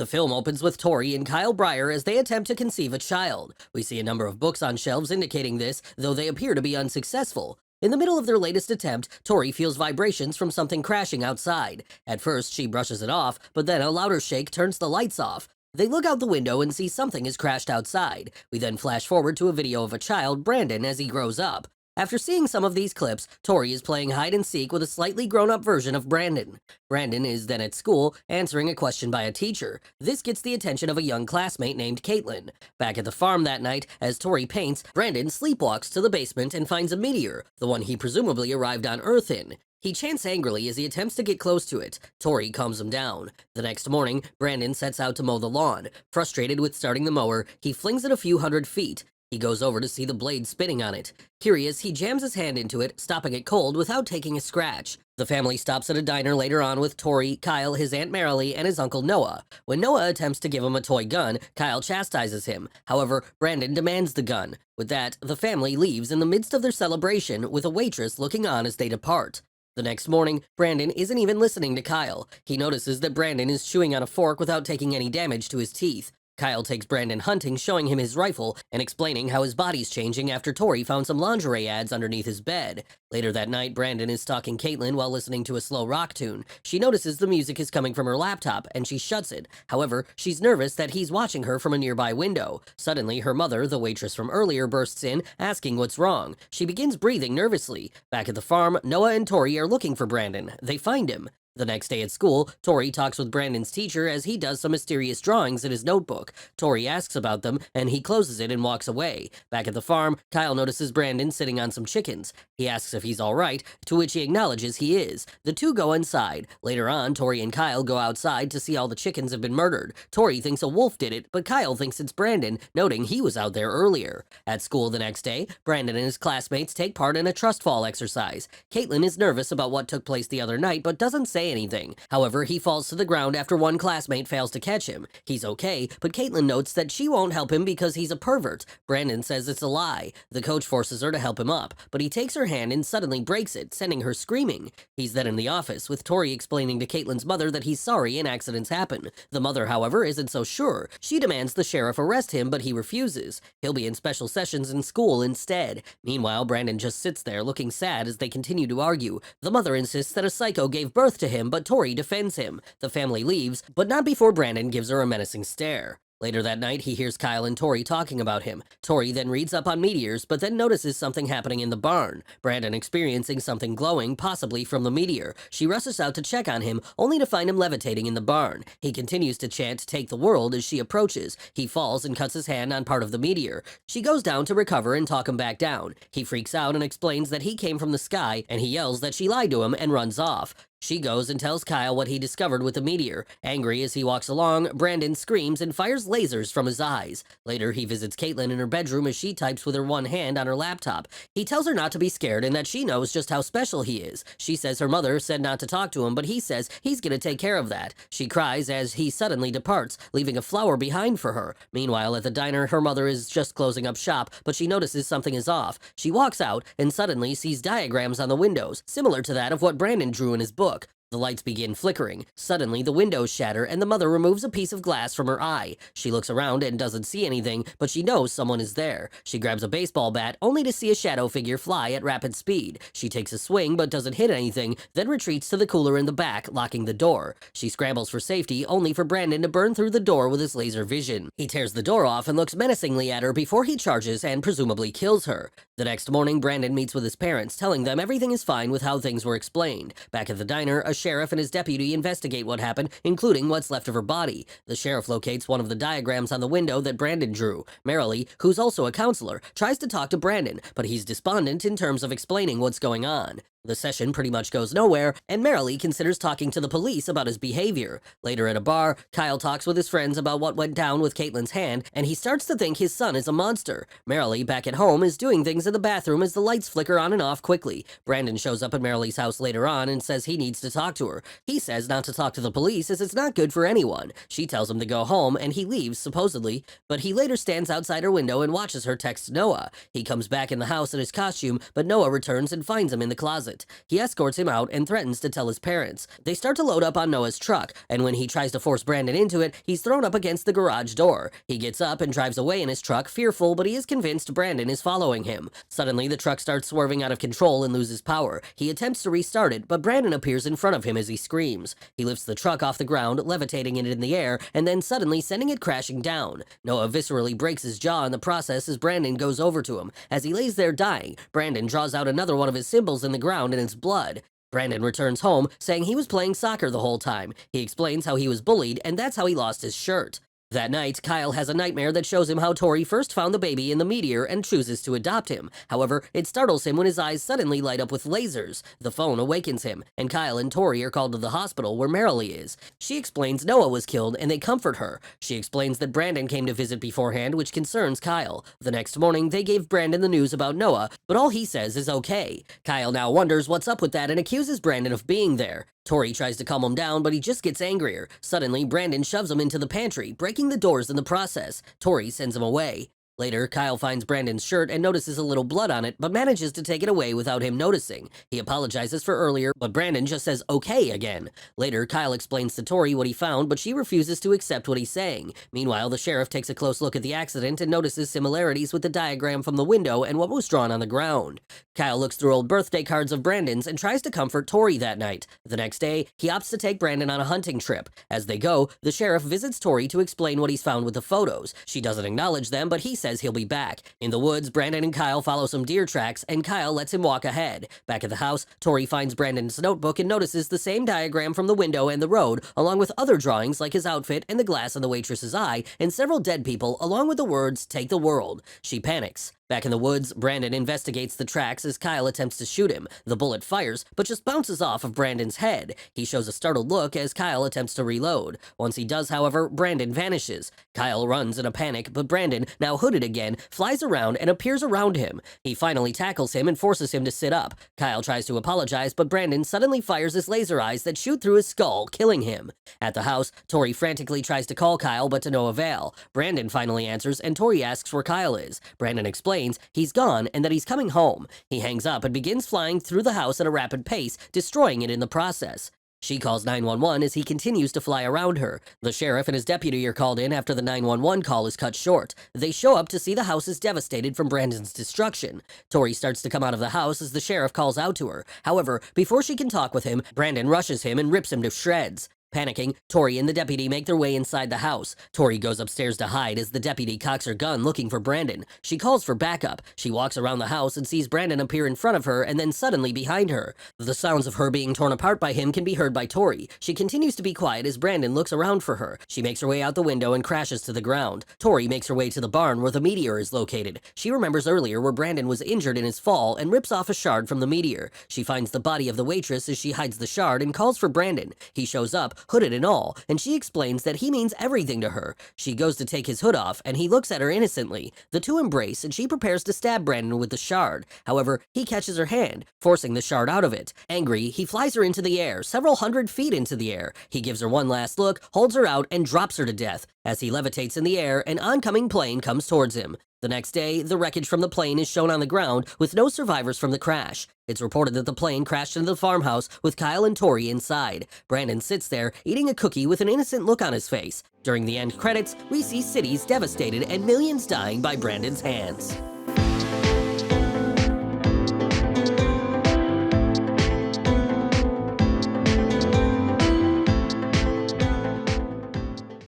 The film opens with Tori and Kyle Breyer as they attempt to conceive a child. We see a number of books on shelves indicating this, though they appear to be unsuccessful. In the middle of their latest attempt, Tori feels vibrations from something crashing outside. At first, she brushes it off, but then a louder shake turns the lights off. They look out the window and see something has crashed outside. We then flash forward to a video of a child, Brandon, as he grows up. After seeing some of these clips, Tori is playing hide and seek with a slightly grown-up version of Brandon. Brandon is then at school, answering a question by a teacher. This gets the attention of a young classmate named Caitlin. Back at the farm that night, as Tori paints, Brandon sleepwalks to the basement and finds a meteor, the one he presumably arrived on Earth in. He chants angrily as he attempts to get close to it. Tori calms him down. The next morning, Brandon sets out to mow the lawn. Frustrated with starting the mower, he flings it a few hundred feet. He goes over to see the blade spinning on it. Curious, he jams his hand into it, stopping it cold without taking a scratch. The family stops at a diner later on with Tori, Kyle, his Aunt Marilee, and his Uncle Noah. When Noah attempts to give him a toy gun, Kyle chastises him. However, Brandon demands the gun. With that, the family leaves in the midst of their celebration, with a waitress looking on as they depart. The next morning, Brandon isn't even listening to Kyle. He notices that Brandon is chewing on a fork without taking any damage to his teeth. Kyle takes Brandon hunting, showing him his rifle and explaining how his body's changing after Tori found some lingerie ads underneath his bed. Later that night, Brandon is stalking Caitlin while listening to a slow rock tune. She notices the music is coming from her laptop, and she shuts it. However, she's nervous that he's watching her from a nearby window. Suddenly, her mother, the waitress from earlier, bursts in, asking what's wrong. She begins breathing nervously. Back at the farm, Noah and Tori are looking for Brandon. They find him. The next day at school, Tori talks with Brandon's teacher as he does some mysterious drawings in his notebook. Tori asks about them, and he closes it and walks away. Back at the farm, Kyle notices Brandon sitting on some chickens. He asks if he's alright, to which he acknowledges he is. The two go inside. Later on, Tori and Kyle go outside to see all the chickens have been murdered. Tori thinks a wolf did it, but Kyle thinks it's Brandon, noting he was out there earlier. At school the next day, Brandon and his classmates take part in a trust fall exercise. Caitlin is nervous about what took place the other night, but doesn't say anything. However, he falls to the ground after one classmate fails to catch him. He's okay, but Caitlin notes that she won't help him because he's a pervert. Brandon says it's a lie. The coach forces her to help him up, but he takes her hand and suddenly breaks it, sending her screaming. He's then in the office, with Tori explaining to Caitlin's mother that he's sorry and accidents happen. The mother, however, isn't so sure. She demands the sheriff arrest him, but he refuses. He'll be in special sessions in school instead. Meanwhile, Brandon just sits there looking sad as they continue to argue. The mother insists that a psycho gave birth to him, but Tori defends him. The family leaves, but not before Brandon gives her a menacing stare. Later that night, he hears Kyle and Tori talking about him. Tori then reads up on meteors, but then notices something happening in the barn. Brandon experiencing something glowing, possibly from the meteor. She rushes out to check on him, only to find him levitating in the barn. He continues to chant, "Take the world," as she approaches. He falls and cuts his hand on part of the meteor. She goes down to recover and talk him back down. He freaks out and explains that he came from the sky, and he yells that she lied to him and runs off. She goes and tells Kyle what he discovered with the meteor. Angry as he walks along, Brandon screams and fires lasers from his eyes. Later, he visits Caitlin in her bedroom as she types with her one hand on her laptop. He tells her not to be scared and that she knows just how special he is. She says her mother said not to talk to him, but he says he's gonna take care of that. She cries as he suddenly departs, leaving a flower behind for her. Meanwhile, at the diner, her mother is just closing up shop, but she notices something is off. She walks out and suddenly sees diagrams on the windows, similar to that of what Brandon drew in his book. The lights begin flickering. Suddenly, the windows shatter and the mother removes a piece of glass from her eye. She looks around and doesn't see anything, but she knows someone is there. She grabs a baseball bat, only to see a shadow figure fly at rapid speed. She takes a swing but doesn't hit anything, then retreats to the cooler in the back, locking the door. She scrambles for safety, only for Brandon to burn through the door with his laser vision. He tears the door off and looks menacingly at her before he charges and presumably kills her. The next morning, Brandon meets with his parents, telling them everything is fine with how things were explained. Back at the diner, a sheriff and his deputy investigate what happened, including what's left of her body. The sheriff locates one of the diagrams on the window that Brandon drew. Marilee, who's also a counselor, tries to talk to Brandon, but he's despondent in terms of explaining what's going on. The session pretty much goes nowhere, and Marilee considers talking to the police about his behavior. Later at a bar, Kyle talks with his friends about what went down with Caitlin's hand, and he starts to think his son is a monster. Marilee, back at home, is doing things in the bathroom as the lights flicker on and off quickly. Brandon shows up at Marilee's house later on and says he needs to talk to her. He says not to talk to the police as it's not good for anyone. She tells him to go home, and he leaves, supposedly, but he later stands outside her window and watches her text Noah. He comes back in the house in his costume, but Noah returns and finds him in the closet. closet. He escorts him out and threatens to tell his parents. They start to load up on Noah's truck, and when he tries to force Brandon into it, he's thrown up against the garage door. He gets up and drives away in his truck, fearful, but he is convinced Brandon is following him. Suddenly, the truck starts swerving out of control and loses power. He attempts to restart it, but Brandon appears in front of him as he screams. He lifts the truck off the ground, levitating it in the air, and then suddenly sending it crashing down. Noah viscerally breaks his jaw in the process as Brandon goes over to him. As he lays there dying, Brandon draws out another one of his symbols in the ground and it's blood. Brandon returns home, saying he was playing soccer the whole time. He explains how he was bullied, and that's how he lost his shirt. That night, Kyle has a nightmare that shows him how Tori first found the baby in the meteor and chooses to adopt him. However, it startles him when his eyes suddenly light up with lasers. The phone awakens him, and Kyle and Tori are called to the hospital where Marilee is. She explains Noah was killed, and they comfort her. She explains that Brandon came to visit beforehand, which concerns Kyle. The next morning, they gave Brandon the news about Noah, but all he says is okay. Kyle now wonders what's up with that and accuses Brandon of being there. Tori tries to calm him down, but he just gets angrier. Suddenly, Brandon shoves him into the pantry, breaking the doors in the process. Tori sends him away. Later, Kyle finds Brandon's shirt and notices a little blood on it, but manages to take it away without him noticing. He apologizes for earlier, but Brandon just says okay again. Later, Kyle explains to Tori what he found, but she refuses to accept what he's saying. Meanwhile, the sheriff takes a close look at the accident and notices similarities with the diagram from the window and what was drawn on the ground. Kyle looks through old birthday cards of Brandon's and tries to comfort Tori that night. The next day, he opts to take Brandon on a hunting trip. As they go, the sheriff visits Tori to explain what he's found with the photos. She doesn't acknowledge them, but he says he'll be back. In the woods, Brandon and Kyle follow some deer tracks, and Kyle lets him walk ahead. Back at the house, Tori finds Brandon's notebook and notices the same diagram from the window and the road, along with other drawings like his outfit and the glass in the waitress's eye, and several dead people, along with the words, "Take the world." She panics. Back in the woods, Brandon investigates the tracks as Kyle attempts to shoot him. The bullet fires, but just bounces off of Brandon's head. He shows a startled look as Kyle attempts to reload. Once he does, however, Brandon vanishes. Kyle runs in a panic, but Brandon, now hooded again, flies around and appears around him. He finally tackles him and forces him to sit up. Kyle tries to apologize, but Brandon suddenly fires his laser eyes that shoot through his skull, killing him. At the house, Tori frantically tries to call Kyle, but to no avail. Brandon finally answers, and Tori asks where Kyle is. Brandon explains he's gone and that he's coming home. He hangs up and begins flying through the house at a rapid pace, destroying it in the process. She calls 911 as he continues to fly around her. The sheriff and his deputy are called in after the 911 call is cut short. They show up to see the house is devastated from Brandon's destruction. Tori starts to come out of the house as the sheriff calls out to her. However, before she can talk with him, Brandon rushes him and rips him to shreds. Panicking, Tori and the deputy make their way inside the house. Tori goes upstairs to hide as the deputy cocks her gun looking for Brandon. She calls for backup. She walks around the house and sees Brandon appear in front of her and then suddenly behind her. The sounds of her being torn apart by him can be heard by Tori. She continues to be quiet as Brandon looks around for her. She makes her way out the window and crashes to the ground. Tori makes her way to the barn where the meteor is located. She remembers earlier where Brandon was injured in his fall and rips off a shard from the meteor. She finds the body of the waitress as she hides the shard and calls for Brandon. He shows up, hooded and all, and she explains that he means everything to her. She goes to take his hood off, and he looks at her innocently. The two embrace, and she prepares to stab Brandon with the shard. However, he catches her hand, forcing the shard out of it. Angry, he flies her into the air, several hundred feet into the air. He gives her one last look, holds her out, and drops her to death. As he levitates in the air, an oncoming plane comes towards him. The next day, the wreckage from the plane is shown on the ground with no survivors from the crash. It's reported that the plane crashed into the farmhouse with Kyle and Tori inside. Brandon sits there, eating a cookie with an innocent look on his face. During the end credits, we see cities devastated and millions dying by Brandon's hands.